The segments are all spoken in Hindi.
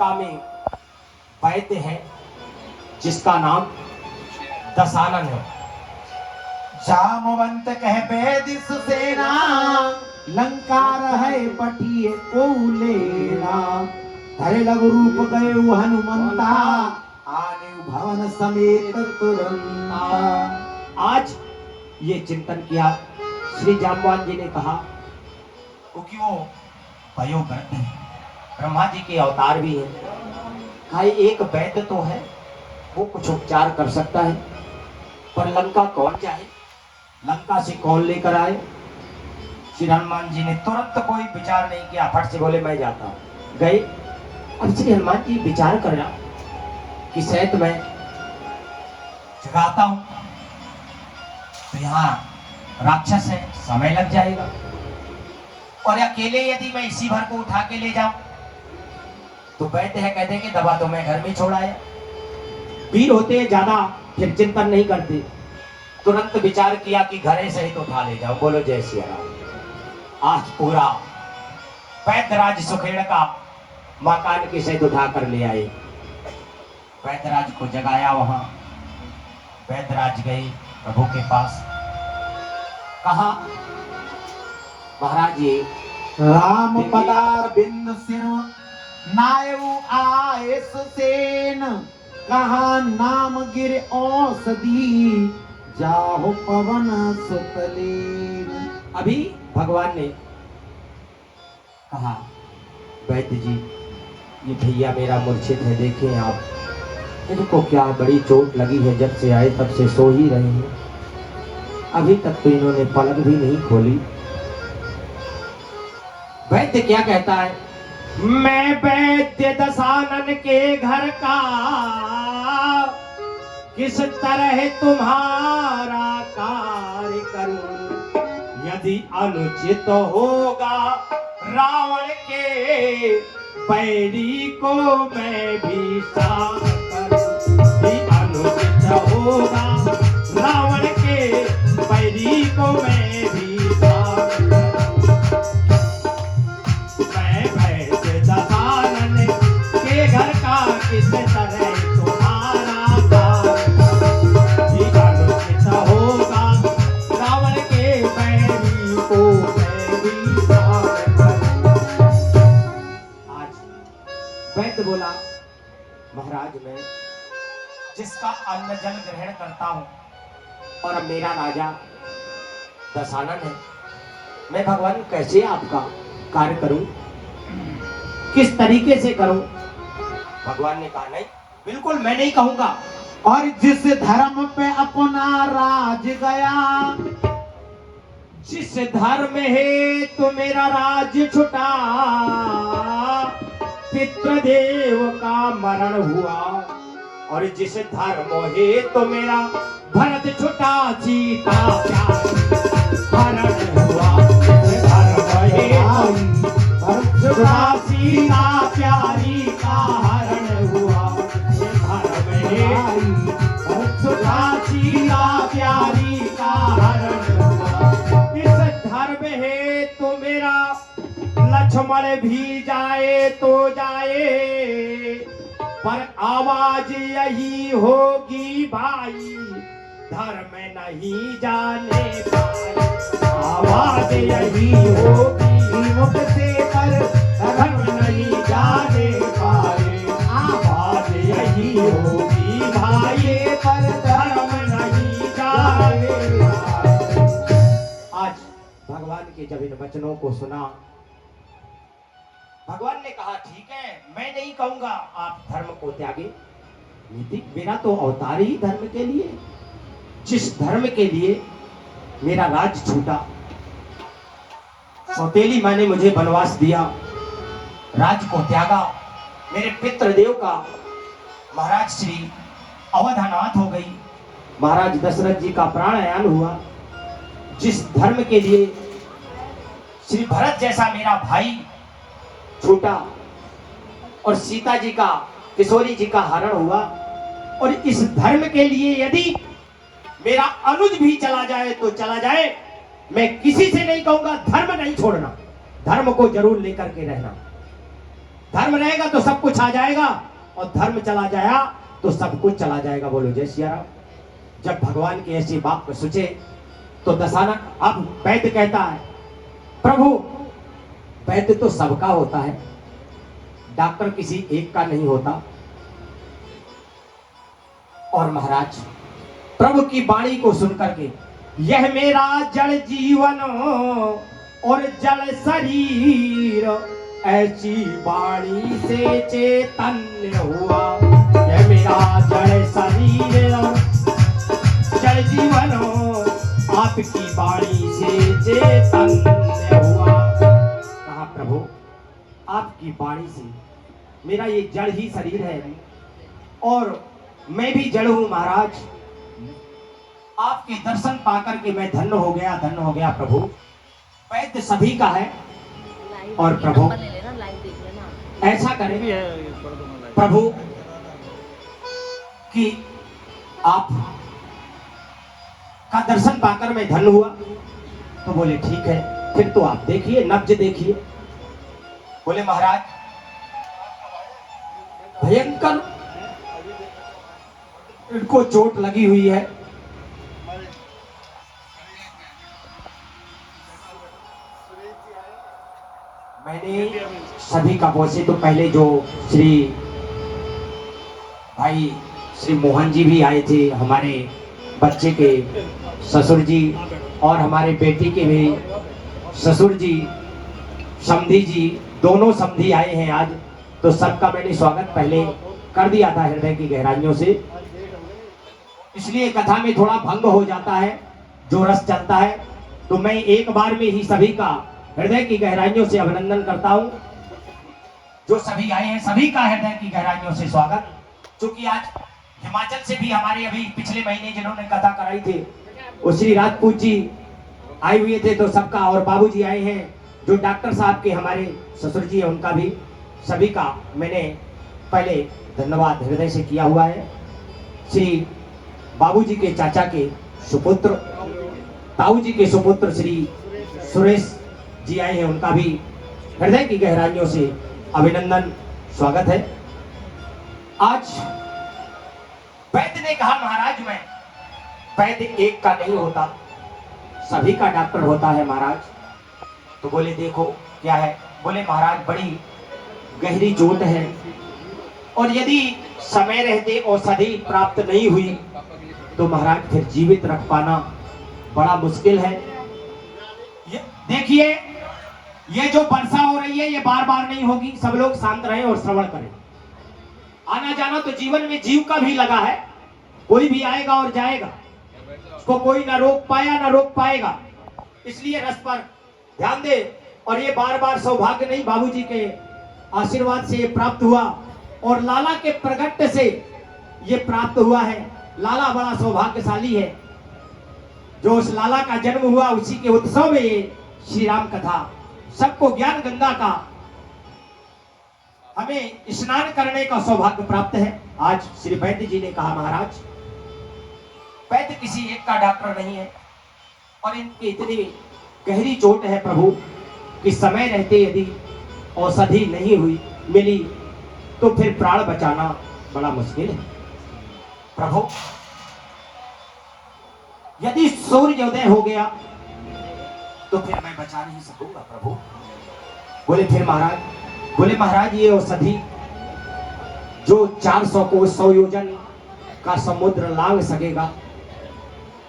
लंका में वैद्य है जिसका नाम दशानन है। जामवंत कह वैद्य सुसेना, लंका रहे पटिए को लेना। धरे लघु रूप गए हनुमंता, आने भवन समेत तुरंता। आज ये चिंतन किया श्री जाम्बवान जी ने कहा, क्योंकि वो वयोवृद्ध है, ब्रह्मा जी के अवतार भी है। कहा एक वैद्य तो है, वो कुछ उपचार कर सकता है, पर लंका कौन जाए, लंका से कौन लेकर आए। श्री हनुमान जी ने तुरंत कोई विचार नहीं किया, फट से बोले मैं जाता हूँ। गए। अब श्री हनुमान जी विचार कर रहा कि शायद मैं जगाता हूं तो यहाँ राक्षस है, समय लग जाएगा, और अकेले यदि मैं इसी भर को उठा के ले जाऊं तो वैद्य है कहते कि दवा तो मैं घर में छोड़ आया। वीर होते हैं ज्यादा फिर चिंतन नहीं करते, तुरंत विचार किया कि घरे सहित उठा ले जाओ। बोलो जय सिया राम। आज पूरा वैद्यराज सुखेड़ का मकान के सहित उठा कर ले आए। वैद्यराज को जगाया, वहां वैद्यराज गए प्रभु के पास। कहा महाराज ये राम पदार बिंद सिर, नायु आए सुसेन। कहा नाम गिर औषधि, जाहो पवन सुतलेन। अभी भगवान ने कहा वैद्य जी ये भैया मेरा मूर्छित है, देखें आप, इनको क्या बड़ी चोट लगी है, जब से आए तब से सो ही रहे हैं, अभी तक तो इन्होंने पलक भी नहीं खोली। वैद्य क्या कहता है, मैं वैद्य दशानन के घर का किस तरह तुम्हारा कार्य करूं, यदि अनुचित होगा रावण के बैरी को मैं भी शांत करूं। यदि अनुचित होगा रावण के बैरी को मैं भी शांत करूं। मैं वैद्य दशानन के घर का किस तरह तुम्हारा कार्य करूं, यदि अनुचित होगा रावण के बैरी को मैं भी शांत करूं। आज वैद्य बोला महाराज मैं जिसका अन्न जल ग्रहण करता हूं, और अब मेरा राजा दशानन है, मैं भगवान कैसे आपका कार्य करूं, किस तरीके से करूं। भगवान ने कहा नहीं, बिल्कुल मैं नहीं कहूंगा। और जिस धर्म पे अपना राज गया, जिस धर्म है तो मेरा राज्य छुटा, पितृदेव का मरण हुआ, और जिस धर्म है तो मेरा भरत छुटा, सीता प्यारी हरण हुआ। जिस धर्म है भरत छुटा, सीता प्यारी का हरण हुआ। जिस धर्म है भरत छुटा, सीता प्यारी का हरण हुआ। इस धर्म है तो मेरा लक्ष्मण भी जाए तो जाए, पर आवाज यही होगी भाई, धर्म नहीं जाने पाए। आवाज यही होगी मुख से, पर धर्म नहीं जाने पाए। आवाज यही होगी भाई, पर धर्म नहीं जाने पाए। आज भगवान के जब इन वचनों को सुना, भगवान ने कहा ठीक है, मैं नहीं कहूंगा आप धर्म को त्यागे। नीति मेरा तो अवतार ही धर्म के लिए, जिस धर्म के लिए मेरा राज छूटा, सौतेली माँ ने मुझे वनवास दिया, राज को त्यागा, मेरे पितृदेव का महाराज श्री अवधानाथ हो गई, महाराज दशरथ जी का प्राणायाम हुआ, जिस धर्म के लिए श्री भरत जैसा मेरा भाई छूटा, और सीता जी का, किशोरी जी का हरण हुआ, और इस धर्म के लिए यदि मेरा अनुज भी चला जाए तो चला जाए, मैं किसी से नहीं कहूंगा धर्म नहीं छोड़ना, धर्म को जरूर लेकर के रहना। धर्म रहेगा तो सब कुछ आ जाएगा, और धर्म चला जाया तो सब कुछ चला जाएगा। बोलो जय सिया राम। जब भगवान की ऐसी बात को सोचे तो दशानन, अब वैद्य कहता है, प्रभु वैद्य तो सबका होता है, डॉक्टर किसी एक का नहीं होता। और महाराज प्रभु की वाणी को सुनकर के, यह मेरा जड़ जीवन और जड़ शरीर, ऐसी वाणी से चैतन्य हुआ। यह मेरा जड़ शरीर और जड़ जीवन, आपकी वाणी से चैतन्य हुआ। कहा प्रभु आपकी वाणी से मेरा ये जड़ ही शरीर है, और मैं भी जड़ हूं महाराज। आपके दर्शन पाकर के मैं धन्य हो गया प्रभु। वैद्य सभी का है, और प्रभु ऐसा करें प्रभु कि आप का दर्शन पाकर मैं धन्य हुआ। तो बोले ठीक है, फिर तो आप देखिए, नब्ज देखिए। बोले महाराज भयंकर इनको चोट लगी हुई है। मैंने सभी का पहुंचे तो पहले जो भाई श्री मोहन जी भी आए थे, हमारे बच्चे के ससुर जी, और हमारे बेटी के भी ससुर जी, समधी जी, दोनों समधी आए हैं आज। तो सबका मैंने स्वागत पहले कर दिया था हृदय की गहराइयों से, इसलिए कथा में थोड़ा भंग हो जाता है, जो रस चलता है। तो मैं एक बार में ही सभी का हृदय की गहराइयों से अभिनंदन करता हूं। जो सभी आए हैं सभी का हृदय की गहराइयों से स्वागत। क्योंकि आज हिमाचल से भी हमारे अभी पिछले महीने जिन्होंने कथा कराई थी वो श्री राजपूत जी आए हुए थे, तो सबका, और बाबूजी आए हैं जो डॉक्टर साहब के हमारे ससुर जी है, उनका भी सभी का मैंने पहले धन्यवाद हृदय से किया हुआ है। श्री बाबूजी के चाचा के सुपुत्र, ताऊ जी के सुपुत्र श्री सुरेश जी आए हैं, उनका भी हृदय की गहराइयों से अभिनंदन स्वागत है। आज वैद्य ने कहा महाराज मैं वैद्य एक का नहीं होता, सभी का डॉक्टर होता है महाराज। तो बोले देखो क्या है। बोले महाराज बड़ी गहरी चोट है, और यदि समय रहते औषधि प्राप्त नहीं हुई तो महाराज फिर जीवित रख पाना बड़ा मुश्किल है। देखिए ये जो वर्षा हो रही है ये बार बार नहीं होगी, सब लोग शांत रहें और श्रवण करें। आना जाना तो जीवन में जीव का भी लगा है, कोई भी आएगा और जाएगा, उसको कोई ना रोक पाया ना रोक पाएगा। इसलिए रस पर ध्यान दे। और ये बार बार सौभाग्य नहीं, बाबूजी के आशीर्वाद से ये प्राप्त हुआ, और लाला के प्रगट से ये प्राप्त हुआ है। लाला बड़ा सौभाग्यशाली है, जो उस लाला का जन्म हुआ उसी के उत्सव में ये श्री राम कथा, सबको ज्ञान गंगा का हमें स्नान करने का सौभाग्य प्राप्त है। आज श्री वैद्य जी ने कहा महाराज वैद्य किसी एक का डॉक्टर नहीं है, और इनकी इतनी गहरी चोट है प्रभु कि समय रहते यदि औषधि नहीं हुई मिली तो फिर प्राण बचाना बड़ा मुश्किल है। प्रभु यदि सूर्योदय हो गया तो फिर मैं बचा नहीं सकूंगा प्रभु। बोले फिर महाराज, बोले महाराज ये औषधि जो 400 को 100 योजन का समुद्र लांग सकेगा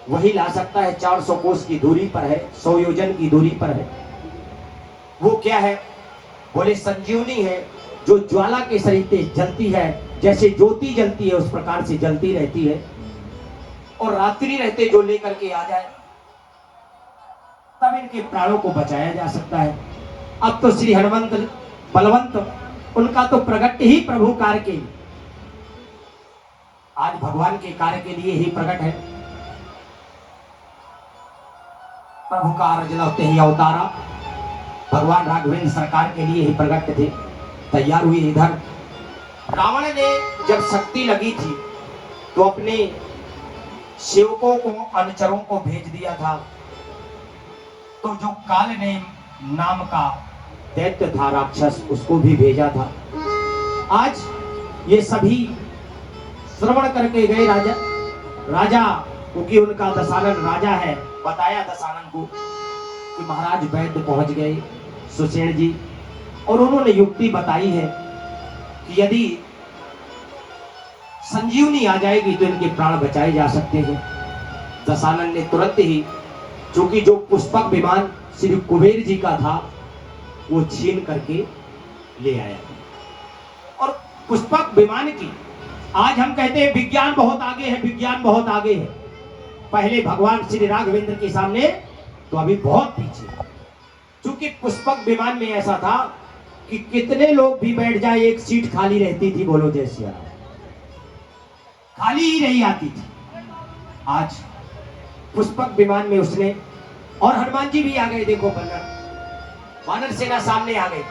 वही ला सकता है। 400 कोस की दूरी पर है, 100 योजन की दूरी पर है। वो क्या है? बोले संजीवनी है, जो ज्वाला के सरिते जलती है, जैसे ज्योति जलती है उस प्रकार से जलती रहती है, और रात्रि रहते जो लेकर के आ जाए तब इनके प्राणों को बचाया जा सकता है। अब तो श्री हनुमंत बलवंत उनका तो प्रगट ही प्रभु कार्य के लिए, आज भगवान के कार्य के लिए ही प्रकट है। प्रभु का अर्जुन होते ही अवतारा, भगवान राघवेंद्र सरकार के लिए ही प्रकट थे, तैयार हुए। इधर रावण ने जब शक्ति लगी थी तो अपने सेवकों को, अनुचरों को भेज दिया था। तो जो काल ने नाम का दैत्य था, राक्षस, उसको भी भेजा था। आज ये सभी श्रवण करके गए राजा क्योंकि उनका दशानन राजा है, बताया दशानन को कि महाराज वैद्य पहुंच गए सुषेण जी, और उन्होंने युक्ति बताई है कि यदि संजीवनी आ जाएगी तो इनके प्राण बचाए जा सकते हैं। दशानन ने तुरंत ही, चूंकि जो पुष्पक विमान श्री कुबेर जी का था वो छीन करके ले आया। और पुष्पक विमान की आज हम कहते हैं विज्ञान बहुत आगे है, विज्ञान बहुत आगे है। पहले भगवान श्री राघवेंद्र के सामने तो अभी बहुत पीछे। चूंकि पुष्पक विमान में ऐसा था कि कितने लोग भी बैठ जाए एक सीट खाली रहती थी, बोलो जय सिया राम, खाली ही नहीं आती थी। आज पुष्पक विमान में उसने, और हनुमान जी भी आ गए, देखो वानर सेना सामने आ गई।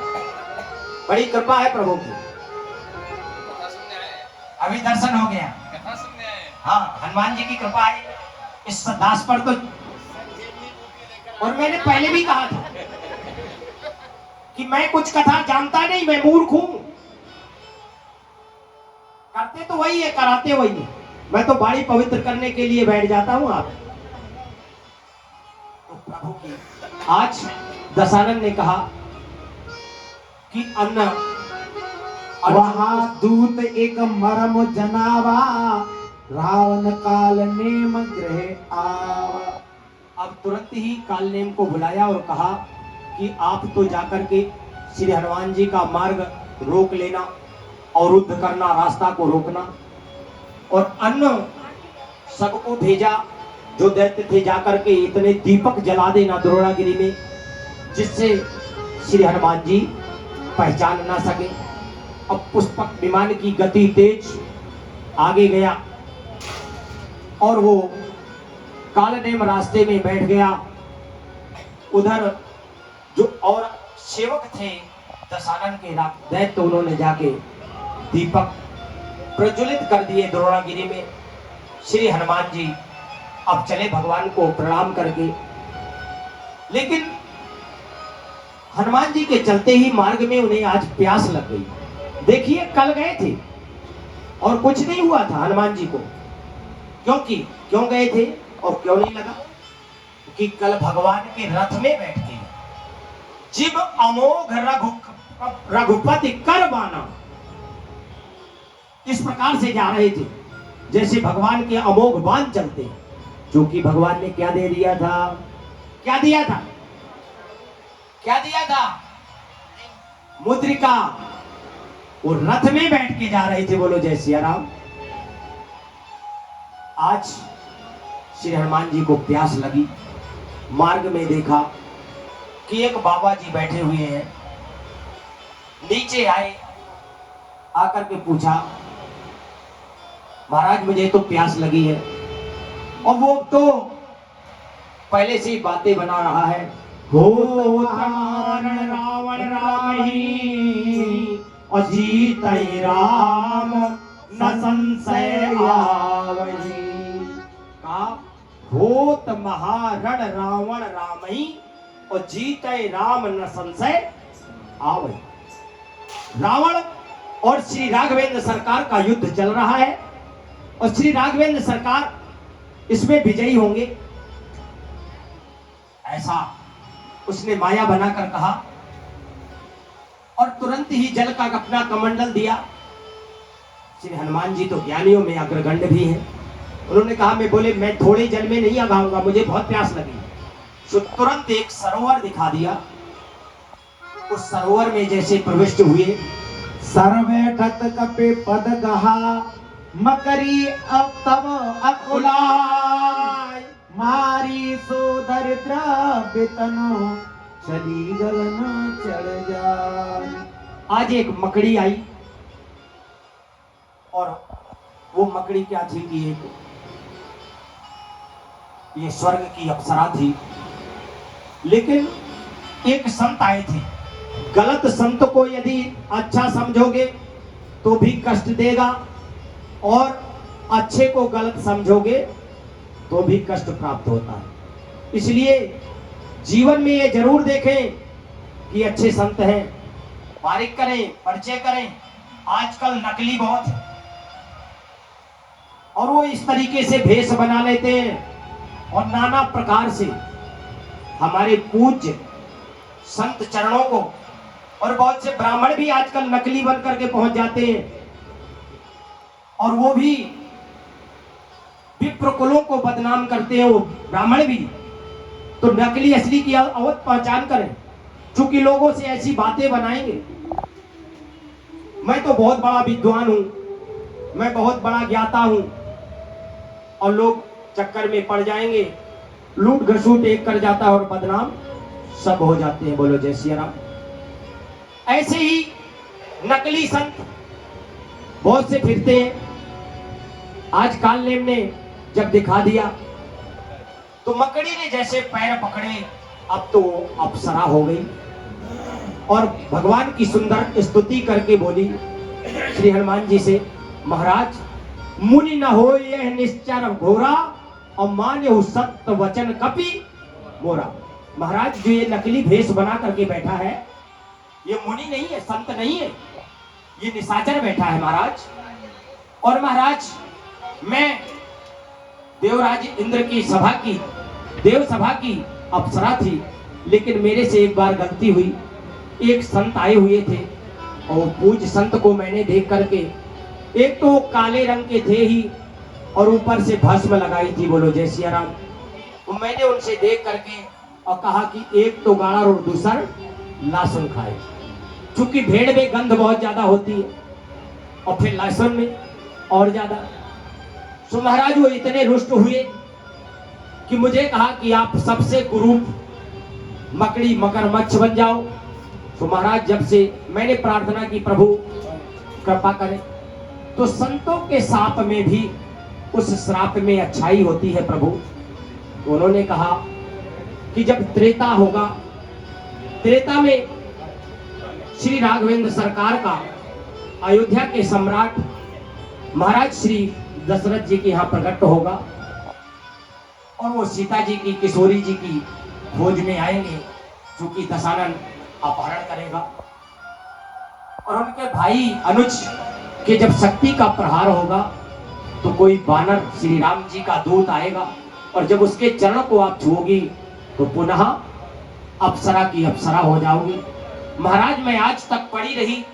बड़ी कृपा है प्रभु की, अभी दर्शन हो गया। हाँ, हनुमान जी की कृपा है इस दास पर तो। और मैंने पहले भी कहा था कि मैं कुछ कथा जानता नहीं, मैं मूर्ख हूं। करते तो वही है, कराते वही है। मैं तो बाड़ी पवित्र करने के लिए बैठ जाता हूं। आप तो प्रभु की आज दशानन ने कहा कि अन्न, वहां दूत एक मरम जनावा, रावण काल नेम ग्रह आवा। अब तुरंत ही कालनेम को बुलाया और कहा कि आप तो जाकर के श्री हनुमान जी का मार्ग रोक लेना, अवरुद्ध करना, रास्ता को रोकना। और अन्न सबको भेजा, जो दैत्य थे, जाकर के इतने दीपक जला देना द्रोणागिरी में जिससे श्री हनुमान जी पहचान ना सके। अब पुष्पक विमान की गति तेज आगे गया और वो कालनेम रास्ते में बैठ गया। उधर जो और सेवक थे दशानन के दैत्य, उन्होंने जाके दीपक प्रज्वलित कर दिए द्रोणागिरी में। श्री हनुमान जी अब चले भगवान को प्रणाम करके, लेकिन हनुमान जी के चलते ही मार्ग में उन्हें आज प्यास लग गई। देखिए, कल गए थे और कुछ नहीं हुआ था हनुमान जी को, क्योंकि क्यों गए थे और क्यों नहीं लगा? कि कल भगवान के रथ में बैठ के जिब अमोघ रघुपति कर बाना, इस प्रकार से जा रहे थे जैसे भगवान के अमोघ बाण चलते हैं। जो कि भगवान ने क्या दे दिया था? क्या दिया था? क्या दिया था? मुद्रिका। वो रथ में बैठ के जा रहे थे, बोलो जय सिया राम। आज श्री हनुमान जी को प्यास लगी, मार्ग में देखा कि एक बाबा जी बैठे हुए हैं। नीचे आए, आकर के पूछा, महाराज मुझे तो प्यास लगी है। और वो तो पहले से ही बातें बना रहा है। हो मारण रावण राम ही, और जीतै राम न संशय आवहि। का होत महारण रावण राम ही, और जीतै राम न संशय आवहि। रावण और श्री राघवेंद्र सरकार का युद्ध चल रहा है और श्री राघवेंद्र सरकार इसमें विजयी होंगे, ऐसा उसने माया बनाकर कहा। और तुरंत ही जल का अपना कमंडल दिया। श्री हनुमान जी तो ज्ञानियों में अग्रगण्य भी हैं। उन्होंने कहा, मैं थोड़े जल में नहीं आगाऊंगा, मुझे बहुत प्यास लगी। तो तुरंत एक सरोवर दिखा दिया। उस सरोवर में जैसे प्रविष्ट हुए, सर्वैठत कपे पद गहा, मकरी अब तब अकुलाय, मारी सो दरिद्र बेतनो, चली गगन चढ़ जाए। आज एक मकड़ी आई, और वो मकड़ी क्या थी कि ये स्वर्ग की अप्सरा थी। लेकिन एक संत आए थे। गलत संत को यदि अच्छा समझोगे तो भी कष्ट देगा, और अच्छे को गलत समझोगे तो भी कष्ट प्राप्त होता है। इसलिए जीवन में ये जरूर देखें कि अच्छे संत हैं, बारीक करें, परिचय करें। आजकल नकली बहुत है और वो इस तरीके से भेष बना लेते हैं और नाना प्रकार से हमारे पूज्य संत चरणों को, और बहुत से ब्राह्मण भी आजकल नकली बन करके पहुंच जाते हैं, और वो भी विप्र कुलों को बदनाम करते हैं, वो ब्राह्मण भी। तो नकली असली की अवध पहचान करें, चूंकि लोगों से ऐसी बातें बनाएंगे। मैं तो बहुत बड़ा विद्वान हूं, मैं बहुत बड़ा ज्ञाता हूं, और लोग चक्कर में पड़ जाएंगे, लूट घसूट एक कर जाता है और बदनाम सब हो जाते हैं। बोलो जय सिया राम। ऐसे ही नकली संत बहुत से फिरते हैं। आज कालनेम ने जब दिखा दिया तो मकड़ी ने जैसे पैर पकड़े, अब तो अप्सरा हो गई और भगवान की सुंदर स्तुति करके बोली श्री हनुमान जी से, महाराज मुनि न हो यह निश्चर घोरा और मान्य सत्य वचन कपि मोरा। महाराज जो ये नकली भेष बना करके बैठा है, ये मुनि नहीं है, संत नहीं है, ये निशाचर बैठा है महाराज। और महाराज मैं देवराज इंद्र की सभा की, देव सभा की अप्सरा थी, लेकिन मेरे से एक बार गलती हुई। एक संत आए हुए थे और पूज्य संत को मैंने देख करके, एक तो काले रंग के थे ही और ऊपर से भस्म लगाई थी। बोलो जय सिया राम। तो मैंने उनसे देख करके और कहा कि एक तो गाड़ा और दूसरा लहसुन खाए, चूंकि भेड़ में गंध बहुत ज्यादा होती है और फिर लहसुन में और ज्यादा। तो महाराज वो इतने रुष्ट हुए कि मुझे कहा कि आप सबसे कुरूप मकड़ी मगरमच्छ बन जाओ। तो महाराज जब से मैंने प्रार्थना की प्रभु कृपा करें, तो संतों के साप में भी उस श्राप में अच्छाई होती है प्रभु। तो उन्होंने कहा कि जब त्रेता होगा, त्रेता में श्री राघवेंद्र सरकार का अयोध्या के सम्राट महाराज श्री दशरथ जी के यहाँ प्रकट होगा और वो सीता जी की, किशोरी जी की खोज में आएंगे, चूंकि दशानन अपहरण करेगा। और उनके भाई अनुज के जब शक्ति का प्रहार होगा तो कोई बानर श्री राम जी का दूत आएगा और जब उसके चरण को आप छुओगी तो पुनः अप्सरा की अप्सरा हो जाओगी। महाराज मैं आज तक पड़ी रही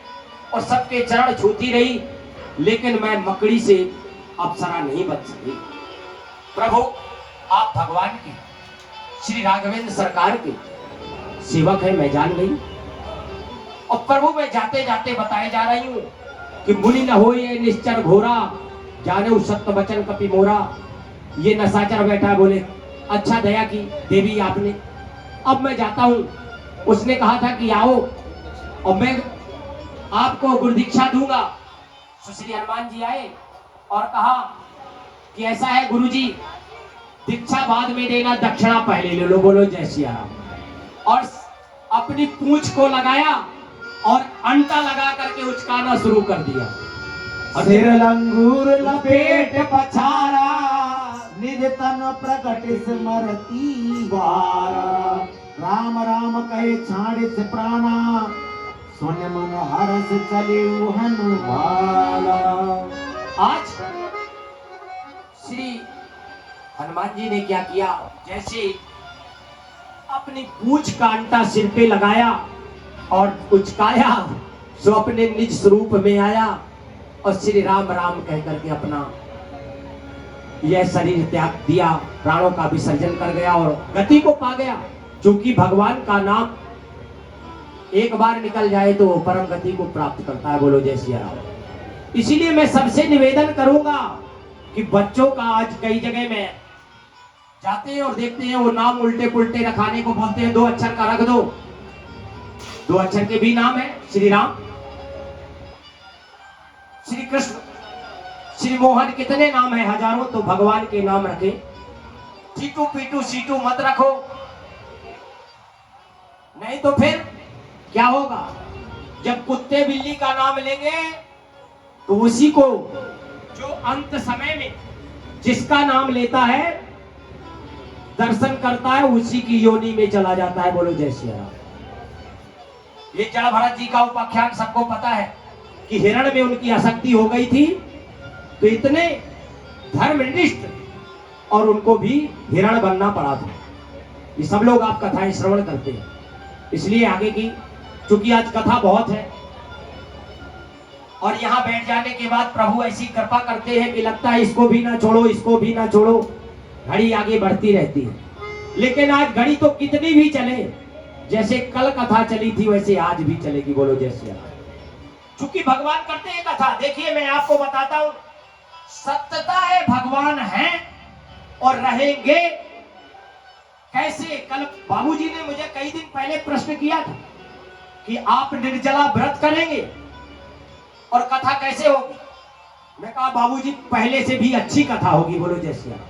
और सबके चरण छूती रही, लेकिन मैं मकड़ी से अप्सरा नहीं बन सकी। प्रभु आप भगवान की, श्री राघवेंद्र सरकार के सेवक है, मैं जान गई। और प्रभु मैं जाते जाते बताए जा रही हूं कि मुनि न हो ये निश्चर घोरा, जाने सत्य वचन कपि मोरा। ये नशाचर बैठा, बोले अच्छा दया की देवी आपने, अब मैं जाता हूं। उसने कहा था कि आओ और मैं आपको गुरु दीक्षा दूंगा। श्री हनुमान जी आए और कहा कि ऐसा है गुरुजी, दीक्षा बाद में देना, दक्षिणा पहले ले लो। बोलो जय सिया राम। और अपनी पूंछ को लगाया और अंटा लगा करके उचकाना शुरू कर दिया। सिर लंगूर लपेट पछारा, निज तन प्रकट स्मरती वारा। राम राम कहे छाड़िस प्राणा, सुन मन हरस चले हनुमाना। आज श्री हनुमान जी ने क्या किया, जैसे अपनी पूंछ का अंटा सिर पे लगाया और उचकाया, सो अपने निज स्वरूप में आया और श्री राम राम कह करके अपना यह शरीर त्याग दिया, प्राणों का विसर्जन कर गया और गति को पा गया। क्योंकि भगवान का नाम एक बार निकल जाए तो परम गति को प्राप्त करता है। बोलो जय सिया राम। इसीलिए मैं सबसे निवेदन करूंगा कि बच्चों का आज कई जगह में जाते हैं और देखते हैं वो नाम उल्टे पुल्टे रखाने को बोलते हैं, 2 अक्षर का रख दो, 2 अक्षर के भी नाम है, श्री राम, श्री कृष्ण, श्री मोहन, कितने नाम है, हजारों। तो भगवान के नाम रखे, टीटू पीटू सीटू मत रखो, नहीं तो फिर क्या होगा, जब कुत्ते बिल्ली का नाम लेंगे तो उसी को जो अंत समय में जिसका नाम लेता है, दर्शन करता है, उसी की योनि में चला जाता है। बोलो जय श्री राम। ये जड़ भरत जी का उपाख्यान सबको पता है कि हिरण में उनकी आसक्ति हो गई थी, तो इतने धर्मनिष्ठ और उनको भी हिरण बनना पड़ा था। ये सब लोग आप कथाएं श्रवण करते हैं, इसलिए आगे की, चूंकि आज कथा बहुत है और यहाँ बैठ जाने के बाद प्रभु ऐसी कृपा करते हैं कि लगता है इसको भी ना छोड़ो, इसको भी ना छोड़ो, घड़ी आगे बढ़ती रहती है। लेकिन आज घड़ी तो कितनी भी चले, जैसे कल कथा चली थी वैसे आज भी चलेगी। बोलो जय श्री राम। चूंकि भगवान करते हैं कथा। देखिए मैं आपको बताता हूं, सत्यता है भगवान हैं और रहेंगे कैसे। कल बाबूजी ने मुझे कई दिन पहले प्रश्न किया था कि आप निर्जला व्रत करेंगे और कथा कैसे होगी। मैं कहा बाबूजी पहले से भी अच्छी कथा होगी। बोलो जय श्री राम।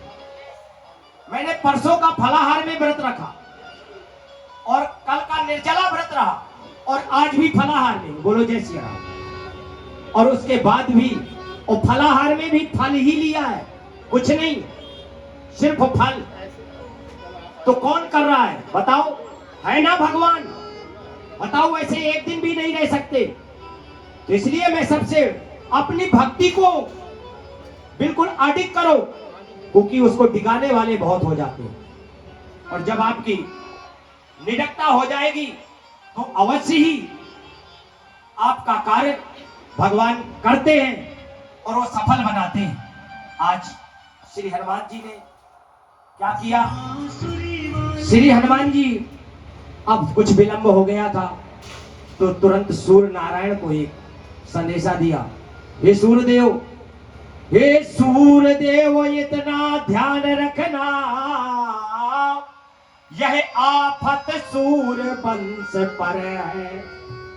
मैंने परसों का फलाहार में व्रत रखा और कल का निर्जला व्रत रहा और आज भी फलाहार में। बोलो जय श्री राम। और उसके बाद भी, और फलाहार में भी फल ही लिया है, कुछ नहीं, सिर्फ फल। तो कौन कर रहा है बताओ? है ना भगवान। बताओ ऐसे एक दिन भी नहीं रह सकते। तो इसलिए मैं सबसे अपनी भक्ति को बिल्कुल अडिग करो, क्योंकि उसको डिगाने वाले बहुत हो जाते हैं। और जब आपकी निडकता हो जाएगी तो अवश्य ही आपका कार्य भगवान करते हैं और वो सफल बनाते हैं। आज श्री हनुमान जी ने क्या किया? श्री हनुमान जी, अब कुछ विलंब हो गया था तो तुरंत सूर्य नारायण को एक संदेशा दिया। हे सूर्यदेव, हे सूर्यदेव, इतना ध्यान रखना, यह आफत सूर्य वंश पर है।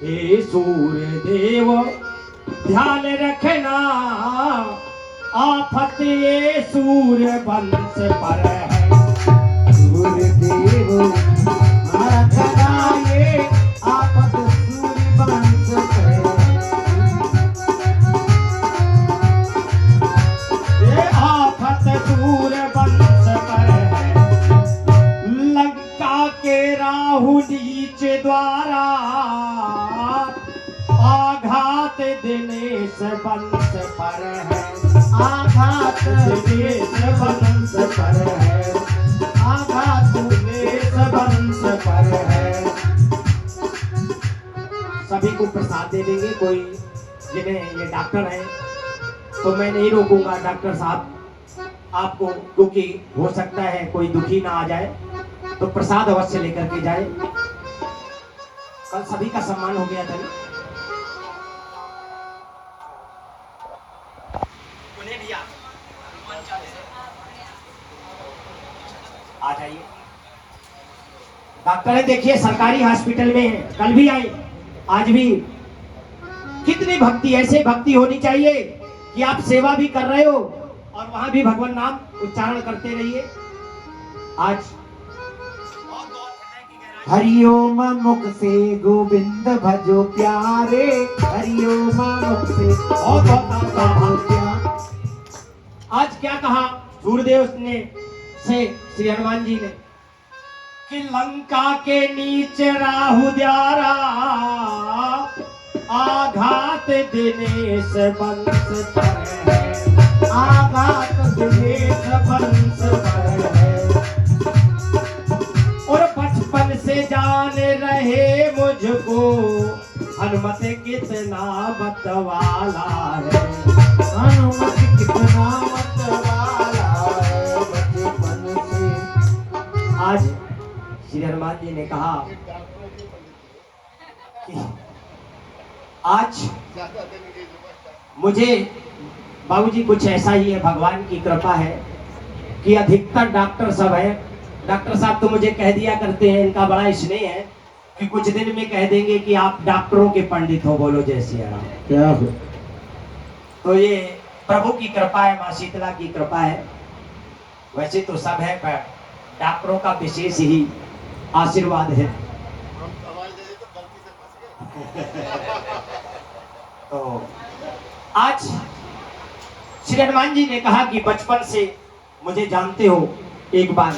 हे सूर्यदेव, ध्यान रखना, आफत ये सूर्य वंश पर है। सूर्यदेव रखना, ये आफत सूर्य वंश पर है। ये आफत सूर्य वंश पर है। लंका के राहु नीच द्वारा, आघात दिनेश वंश पर है। आघात दिनेश वंश पर है। आघात दिनेश वंश पर है। सभी को प्रसाद दे देंगे। कोई जिन्हें ये डॉक्टर है तो मैं नहीं रोकूंगा डॉक्टर साहब आपको, क्योंकि हो सकता है कोई दुखी ना आ जाए, तो प्रसाद अवश्य लेकर के जाए। कल सभी का सम्मान हो गया था। आ जाइए। डॉक्टर है, देखिए सरकारी हॉस्पिटल में है, कल भी आए आज भी। कितनी भक्ति, ऐसे भक्ति होनी चाहिए कि आप सेवा भी कर रहे हो और वहां भी भगवान नाम उच्चारण करते रहिए। आज हरिओम मुख से गोविंद भजो प्यारे। हरिओम मुख से बहुत प्यार। आज क्या कहा सूर्यदेव ने से श्री हनुमान जी ने कि लंका के नीचे राहु द्वारा, आघात दिनेश वंश पर है। आघात दिनेश वंश पर है। और बचपन से जान रहे मुझको, हनुमत कितना मतवाला है। हनुमत कितना मतवाला है बचपन से। आज श्री हनुमान जी ने कहा कि आज मुझे बाबूजी कुछ ऐसा ही है, भगवान की कृपा है कि अधिकतर डॉक्टर सब है। डॉक्टर साहब तो मुझे कह दिया करते हैं, इनका बड़ा स्नेह है कि कुछ दिन में कह देंगे कि आप डॉक्टरों के पंडित हो। बोलो जय श्री राम। क्या हो? तो ये प्रभु की कृपा है, माँ शीतला की कृपा है। वैसे तो सब है, पर डॉक्टरों का विशेष ही आशीर्वाद है। तो आज श्री हनुमान जी ने कहा कि बचपन से मुझे जानते हो। एक बार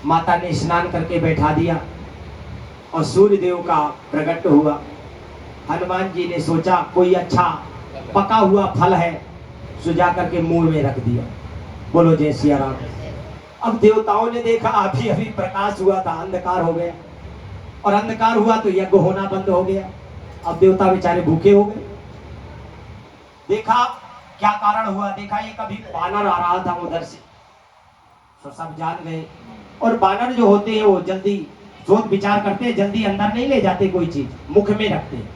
माता ने स्नान करके बैठा दिया और सूर्य देव का प्रकट हुआ। हनुमान जी ने सोचा कोई अच्छा पका हुआ फल है, सो जा करके मुंह में रख दिया। बोलो जय सिया राम। अब देवताओं ने देखा अभी अभी प्रकाश हुआ था, अंधकार हो गया, और अंधकार हुआ तो यज्ञ होना बंद हो गया। अब देवता बेचारे भूखे हो गए। देखा क्या कारण हुआ, देखा ये कभी बानर आ रहा था उधर से, तो सब जान गए। और बानर जो होते हैं वो जल्दी सोच विचार करते हैं, जल्दी अंदर नहीं ले जाते, कोई चीज मुख में रखते हैं।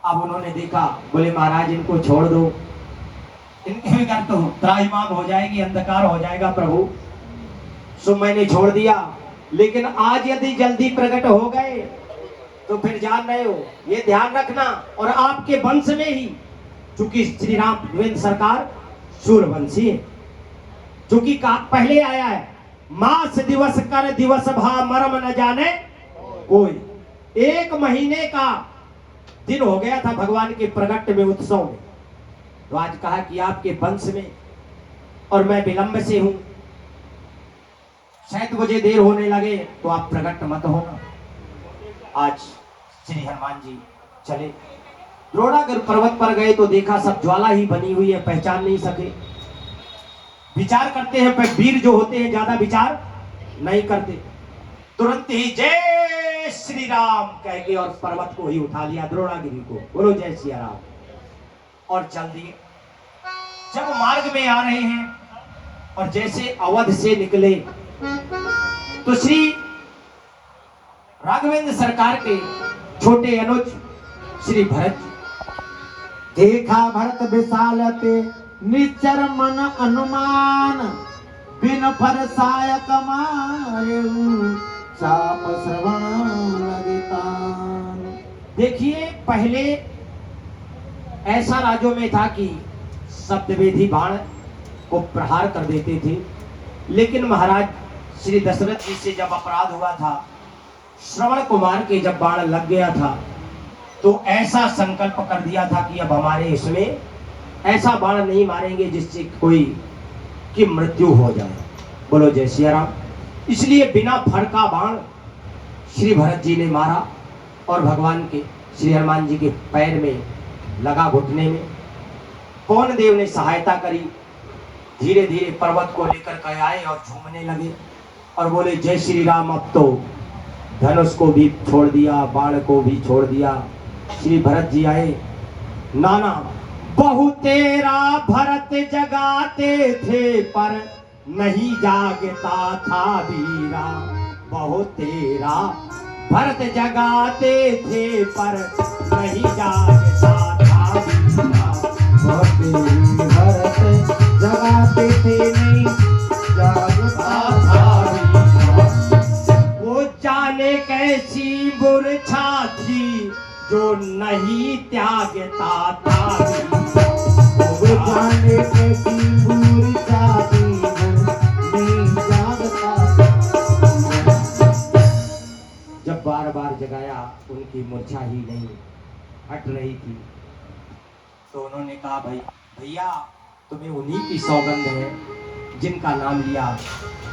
अब उन्होंने देखा, बोले महाराज इनको छोड़ दो, इनके बिगड़ तो त्राहिमाम हो जाएगी, अंधकार हो जाएगा प्रभु। सो मैंने छोड़ दिया, लेकिन आज यदि जल्दी प्रकट हो गए तो फिर जान रहे हो, ये ध्यान रखना। और आपके वंश में ही, चूंकि श्री राघवेंद्र सरकार सूर्यवंशी है, चूंकि पहले आया है, मास दिवस कर दिवस भा मरम न जाने कोई। 1 महीने का दिन हो गया था भगवान के प्रकट में, उत्सव में। तो आज कहा कि आपके वंश में, और मैं विलंब से हूं, शायद मुझे देर होने लगे तो आप प्रकट मत होना। आज श्री हनुमान जी चले, द्रोणागढ़ पर्वत पर गए तो देखा सब ज्वाला ही बनी हुई है, पहचान नहीं सके। विचार करते हैं, पर वीर जो होते हैं ज्यादा विचार नहीं करते, तुरंत ही जय श्री राम कह के और पर्वत को ही उठा लिया, द्रोणागिरी को। बोलो जय सिया राम, और चल दिए। जब मार्ग में आ रहे हैं और जैसे अवध से निकले तो श्री राघवेंद्र सरकार के छोटे अनुज श्री भरत, देखा भरत विशालते निचर मन अनुमान, बिन फर सायक मारेऊ, चाप श्रवण लगितान। देखिए पहले ऐसा राज्यों में था कि शब्दवेदी बाण को प्रहार कर देते थे, लेकिन महाराज श्री दशरथ जी से जब अपराध हुआ था, श्रवण कुमार के जब बाण लग गया था, तो ऐसा संकल्प कर दिया था कि अब हमारे इसमें ऐसा बाण नहीं मारेंगे जिससे कोई की मृत्यु हो जाए। बोलो जय सिया राम। इसलिए बिना फर का बाण श्री भरत जी ने मारा, और भगवान के श्री हनुमान जी के पैर में लगा, घुटने में। पवन देव ने सहायता करी, धीरे धीरे पर्वत को लेकर के आए और झूमने लगे और बोले जय श्री राम। अब तो धनुष को भी छोड़ दिया, बाण को भी छोड़ दिया। श्री भरत जी आए, नाना बहु तेरा भरत जगाते थे पर नहीं जागता था वीरा, बहुत तेरा भरत जगाते थे पर नहीं जागता था वीरा, बहुत तेरी भरत जगाते थे नहीं जागता था वीरा। वो जाने कैसी मूर्छा थी जो नहीं त्यागता था वीरा, वो जाने कैसी मूर्छा थी नहीं जागता। जब बार बार जगाया उनकी मूर्छा ही नहीं हट रही थी, तो उन्होंने कहा भाई भैया तुम्हें उन्हीं की सौगंध है जिनका नाम लिया।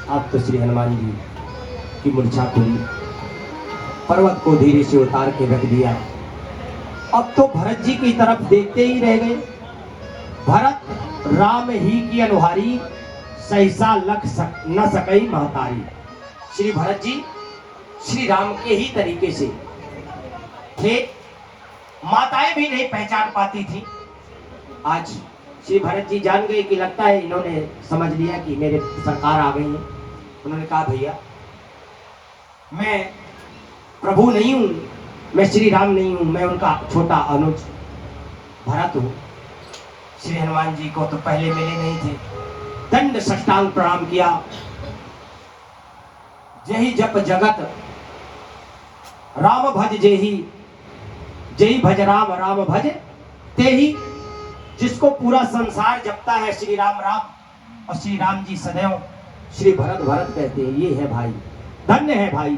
अब तो श्री हनुमान जी की मूर्छा खुली, पर्वत को धीरे से उतार के रख दिया। अब तो भरत जी की तरफ देखते ही रह गए। भरत राम ही की अनुहारी, सहसा लख न सकई महतारी। श्री भरत जी श्री राम के ही तरीके से थे, माताएं भी नहीं पहचान पाती थी। आज श्री भरत जी जान गए कि लगता है इन्होंने समझ लिया कि मेरे सरकार आ गई है। उन्होंने कहा भैया मैं प्रभु नहीं हूं, मैं श्री राम नहीं हूं, मैं उनका छोटा अनुज भरत हूं। श्री हनुमान जी को तो पहले मिले नहीं थे, दंड साष्टांग प्रणाम किया। जही जप जगत राम भज जेही, जही भज राम राम भज तेही। जिसको पूरा संसार जपता है श्री राम राम, और श्री राम जी सदैव श्री भरत भरत कहते हैं। ये है भाई, धन्य है भाई,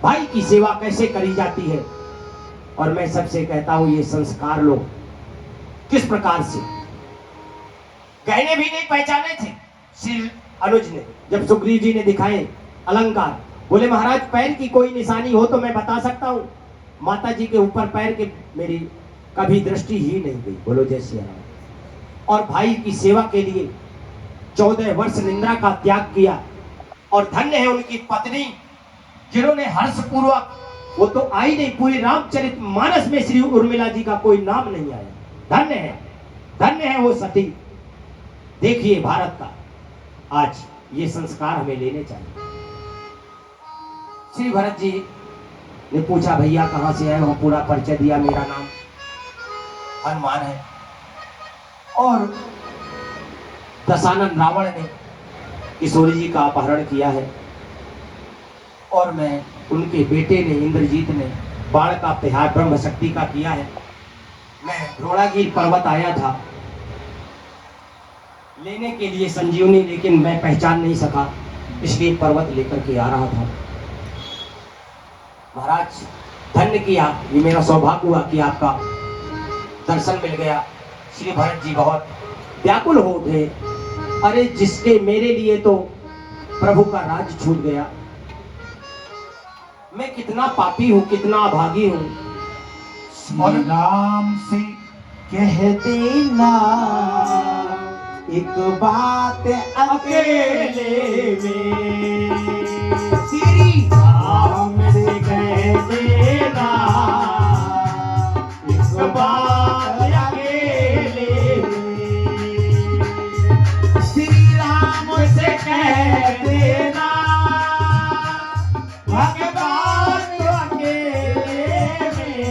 भाई की सेवा कैसे करी जाती है। और मैं सबसे कहता हूं ये संस्कार लो किस प्रकार से। गहने भी नहीं पहचाने थे श्री अनुज ने, जब सुग्रीव जी ने दिखाए अलंकार बोले महाराज पैर की कोई निशानी हो तो मैं बता सकता हूँ। माता जी के ऊपर पैर के मेरी कभी दृष्टि ही नहीं गई। बोलो जय श्री राम। और भाई की सेवा के लिए 14 वर्ष निंद्रा का त्याग किया। और धन्य है उनकी पत्नी जिन्होंने हर्षपूर्वक, वो तो आई नहीं, पूरे रामचरित मानस में श्री उर्मिला जी का कोई नाम नहीं आया। धन्य है वो सती। देखिए भारत का आज ये संस्कार हमें लेने चाहिए। श्री भरत जी ने पूछा भैया कहां से आए हो, पूरा परिचय दिया, मेरा नाम हनुमान है। और दशानन रावण ने किशोरी जी का अपहरण किया है और मैं उनके बेटे ने इंद्रजीत ने बाण का प्रहार ब्रह्म शक्ति का किया है। मैं द्रोणागिरी पर्वत आया था लेने के लिए संजीवनी, लेकिन मैं पहचान नहीं सका, इसलिए पर्वत लेकर के आ रहा था। महाराज धन्य किया, ये मेरा सौभाग्य हुआ कि आपका दर्शन मिल गया। श्री भरत जी बहुत व्याकुल हो उठे। अरे जिसके मेरे लिए तो प्रभु का राज छूट गया, मैं कितना पापी हूं, कितना अभागी हूं। श्री राम से कह देना एक बात अकेले में, श्री राम से कह देना एक बात अकेले में, श्री राम से कह देना भगवान अकेले में,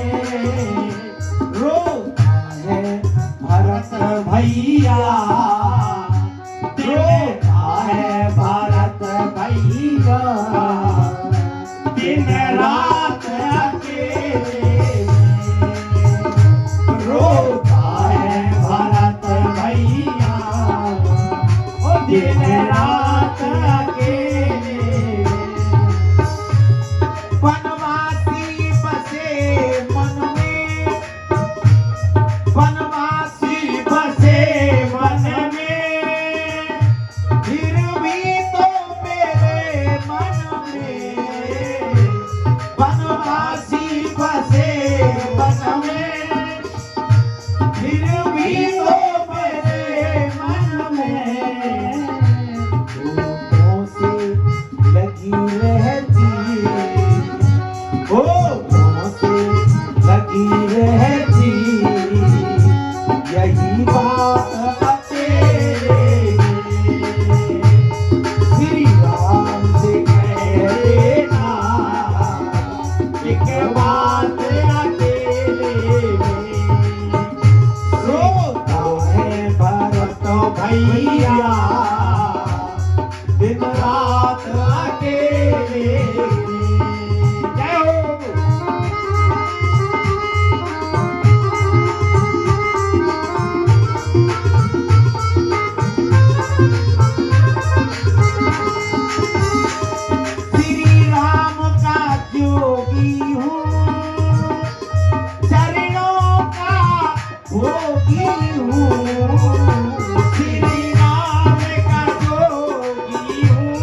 रोता है भरत भैया, रोता है भरत भैया, दिन रात अकेले में, रोता है भरत भैया, दिन रात अकेले में। वनवासी बसे मन में, वनवासी बसे मन में, फिर भी तो मेरे मन में, वनवासी बसे मन में, फिर भी तो मेरे मन में, होठों से लगी रहती, होठों से लगी रहती, यही बात अकेले में, श्री राम से कह देना एक बात अकेले में, रोता है भरत भैया, दिन रात अकेले में। जय हो। श्री राम का जोगी हूँ, चरणों का भोगी हूँ, श्री राम का जोगी हूँ,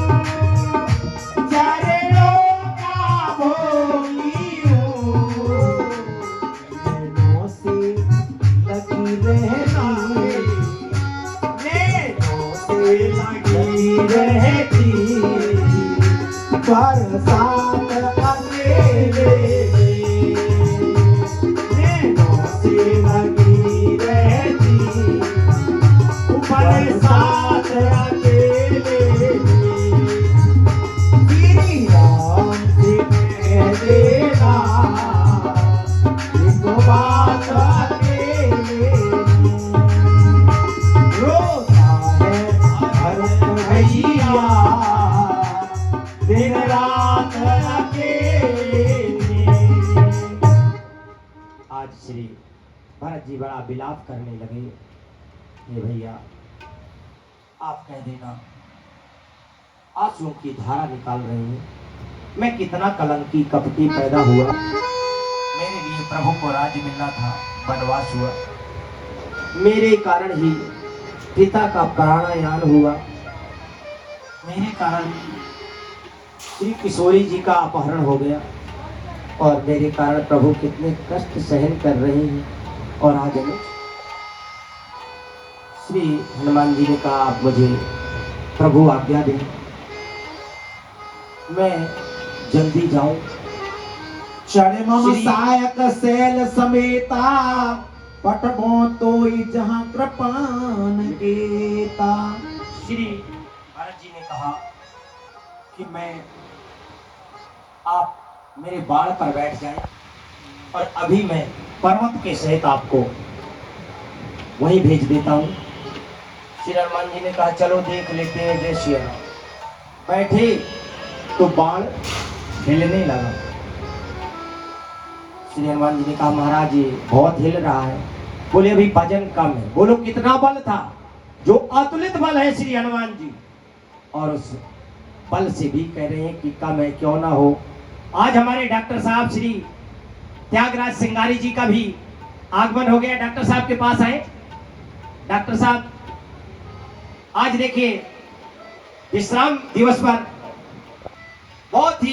चरणों का भोगी हूँ, नैनों से लगी रहती, नैनों से लगी रहती, बरसात अकेले में, नैनों से लगी रहती, बरसात अकेले में, श्री राम से कह देना एक बात अकेले में, रोता है भरत भैया, दिन रात अकेले में। आज श्री भरत जी बड़ा विलाप करने लगे। ये भैया आप कह देना, आंसुओं की धारा निकाल रहे हैं, मैं कितना कलंकी कपटी पैदा हुआ। मेरे लिए प्रभु को राज्य मिलना था, वनवास हुआ, मेरे कारण ही पिता का प्राणायाम हुआ, मेरे कारण श्री किशोरी जी का अपहरण हो गया और मेरे कारण प्रभु कितने कष्ट सहन कर रहे हैं। और आज अनुज श्री हनुमान जी ने कहा आप मुझे प्रभु आज्ञा दें, मैं जल्दी जाऊं। चढ़े मम श्री- सायक शैल समेता, पटबो तोई जहां कृपान केता। श्री भरत जी ने कहा कि मैं आप मेरे बाण पर बैठ जाएं और अभी मैं पर्वत के सहित आपको वहीं भेज देता हूं। श्री हनुमान जी ने कहा चलो देख लेते हैं जय श्री राम। बैठे तो बाण हिलने लगा। श्री हनुमान जी ने कहा महाराज ये बहुत हिल रहा है। बोले अभी वजन कम है। बोलो कितना बल था? जो अतुलित बल है श्री हनुमान जी, और उस बल से भी कह रहे हैं कि कम है क्यों ना हो। आज हमारे डॉक्टर साहब श्री त्यागराज सिंगारी जी का भी आगमन हो गया। डॉक्टर साहब के पास आए। डॉक्टर साहब आज देखिए विश्राम दिवस पर बहुत ही